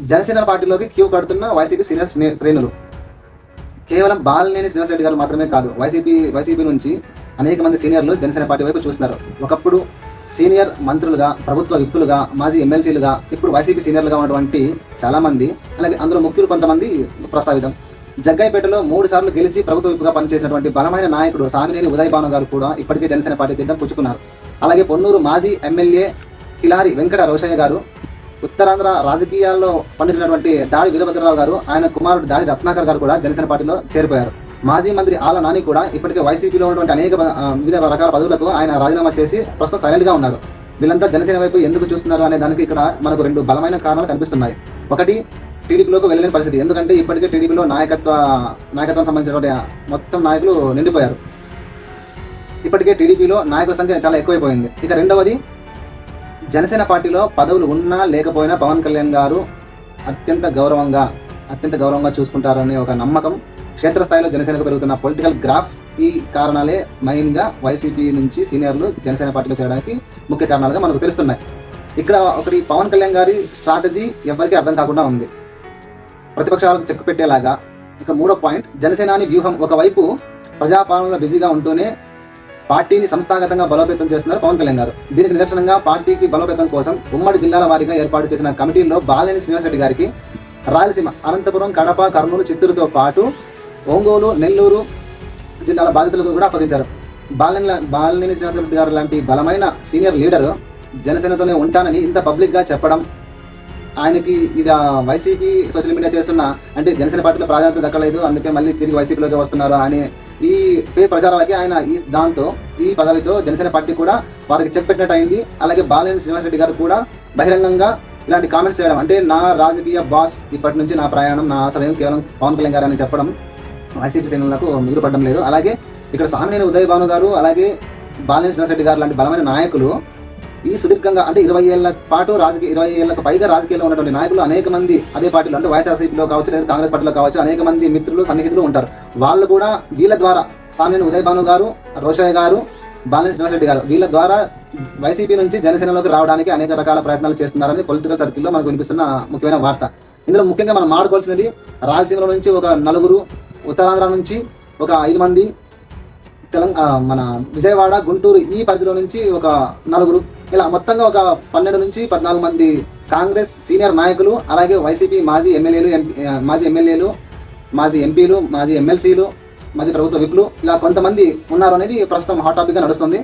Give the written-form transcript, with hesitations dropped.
జనసేన పార్టీలోకి క్యూ కడుతున్న YCP senior శ్రేణులు. కేవలం బాలినేని శ్రీనివాస్ రెడ్డి గారు మాత్రమే కాదు, వైసీపీ నుంచి అనేక మంది సీనియర్లు జనసేన పార్టీ వైపు చూస్తున్నారు. ఒకప్పుడు సీనియర్ మంత్రులుగా, ప్రభుత్వ విప్పులుగా, మాజీ ఎమ్మెల్సీలుగా, ఇప్పుడు వైసీపీ సీనియర్లుగా ఉన్నటువంటి చాలామంది, అలాగే అందులో ముఖ్యులు కొంతమంది ప్రస్తావితం. జగ్గైపేటలో 3 సార్లు గెలిచి ప్రభుత్వ విప్పుగా పనిచేసినటువంటి బలమైన నాయకుడు సామినేని ఉదయ్ భాను గారు కూడా ఇప్పటికే జనసేన పార్టీ తీర్థం పుచ్చుకున్నారు. అలాగే పొన్నూరు మాజీ ఎమ్మెల్యే కిలారి వెంకట రోషయ్య గారు, ఉత్తరాంధ్ర రాజకీయాల్లో పండించినటువంటి దాడి వీరభద్రరావు గారు, ఆయన కుమారుడు దాడి రత్నాకర్ గారు కూడా జనసేన పార్టీలో చేరిపోయారు. మాజీ మంత్రి ఆల నాని కూడా ఇప్పటికే వైసీపీలో ఉన్నటువంటి అనేక వివిధ రకాల పదవులకు ఆయన రాజీనామా చేసి ప్రస్తుతం సైలెంట్గా ఉన్నారు. వీళ్ళంతా జనసేన వైపు ఎందుకు చూస్తున్నారు అనే దానికి ఇక్కడ మనకు 2 బలమైన కారణాలు కనిపిస్తున్నాయి. ఒకటి, టీడీపీలోకి వెళ్ళలేని పరిస్థితి. ఎందుకంటే ఇప్పటికే టీడీపీలో నాయకత్వం సంబంధించినటువంటి మొత్తం నాయకులు నిండిపోయారు. ఇప్పటికే టీడీపీలో నాయకుల సంఖ్య చాలా ఎక్కువైపోయింది. ఇక రెండవది, జనసేన పార్టీలో పదవులు ఉన్నా లేకపోయినా పవన్ కళ్యాణ్ గారు అత్యంత గౌరవంగా చూసుకుంటారనే ఒక నమ్మకం క్షేత్రస్థాయిలో జనసేనకు పెరుగుతున్న పొలిటికల్ గ్రాఫ్, ఈ కారణాలే మెయిన్గా వైసీపీ నుంచి సీనియర్లు జనసేన పార్టీలో చేరడానికి ముఖ్య కారణాలుగా మనకు తెలుస్తున్నాయి. ఇక్కడ ఒకటి, పవన్ కళ్యాణ్ గారి స్ట్రాటజీ ఎవరికీ అర్థం కాకుండా ఉంది, ప్రతిపక్షాలకు చెక్ పెట్టేలాగా. ఇక 3వ పాయింట్, జనసేనాని వ్యూహం. ఒకవైపు ప్రజాపాలనలో బిజీగా ఉంటూనే పార్టీని సంస్థాగతంగా బలోపేతం చేస్తున్నారు పవన్ కళ్యాణ్ గారు. దీనికి నిదర్శనంగా పార్టీకి బలోపేతం కోసం ఉమ్మడి జిల్లాల వారీగా ఏర్పాటు చేసిన కమిటీల్లో బాలినేని శ్రీనివాస్ రెడ్డి గారికి రాయలసీమ, అనంతపురం, కడప, కర్నూలు, చిత్తూరుతో పాటు ఒంగోలు, నెల్లూరు జిల్లాల బాధితులకు కూడా అప్పగించారు. బాలినేని శ్రీనివాస్ రెడ్డి గారు లాంటి బలమైన సీనియర్ లీడరు జనసేనతోనే ఉంటానని ఇంత పబ్లిక్గా చెప్పడం, ఆయనకి ఇక వైసీపీ సోషల్ మీడియా చేస్తున్న, అంటే జనసేన పార్టీలో ప్రాధాన్యత దక్కలేదు, అందుకే మళ్ళీ తిరిగి వైసీపీలోకి వస్తున్నారు అనే ఈ ఫేక్ ప్రచారాలకి ఆయన ఈ పదవితో జనసేన పార్టీ కూడా వారికి చెక్ పెట్టినట్టు అయింది. అలాగే బాలినేని శ్రీనివాస్ రెడ్డి గారు కూడా బహిరంగంగా ఇలాంటి కామెంట్స్ చేయడం, అంటే నా రాజకీయ బాస్, ఇప్పటి నుంచి నా ప్రయాణం, నా ఆశయం కేవలం పవన్ కళ్యాణ్ గారు అని చెప్పడం వైసీపీ శ్రేణులకు మిగులుపడడం లేదు. అలాగే ఇక్కడ సామినేని ఉదయ్ భాను గారు, అలాగే బాలినేని శ్రీనివాస్ రెడ్డి గారు లాంటి బలమైన నాయకులు ఈ సుదీర్ఘంగా, అంటే 20 ఏళ్ల పాటు 20 ఏళ్లకు పైగా రాజకీయాల్లో ఉన్నటువంటి నాయకులు అనేక మంది అదే పార్టీలో, అంటే వైఎస్ఆర్సీపీలో కావచ్చు లేదా కాంగ్రెస్ పార్టీలో కావచ్చు, అనేక మంది మిత్రులు, సన్నిహితులు ఉంటారు. వాళ్ళు కూడా వీళ్ళ ద్వారా, సామినేని ఉదయ్ భాను గారు, రోషయ్య గారు, బాలినేని శ్రీనివాస్ రెడ్డి గారు, వీళ్ళ ద్వారా వైసీపీ నుంచి జనసేనలోకి రావడానికి అనేక రకాల ప్రయత్నాలు చేస్తున్నారని పొలిటికల్ సర్కిల్లో మనకు వినిపిస్తున్న ముఖ్యమైన వార్త. ఇందులో ముఖ్యంగా మనం మాట్లాడుకోవాల్సినది, రాయలసీమలో నుంచి ఒక 4, ఉత్తరాంధ్ర నుంచి ఒక 5 మంది, మన విజయవాడ, గుంటూరు ఈ పరిధిలో నుంచి ఒక 4, ఇలా మొత్తంగా ఒక 12 నుంచి 14 మంది కాంగ్రెస్ సీనియర్ నాయకులు, అలాగే వైసీపీ మాజీ ఎమ్మెల్యేలు, మాజీ ఎంపీలు, మాజీ ఎమ్మెల్సీలు, మాజీ ప్రభుత్వ విప్లు, ఇలా కొంతమంది ఉన్నారు అనేది ప్రస్తుతం హాట్ టాపిక్గా నడుస్తుంది.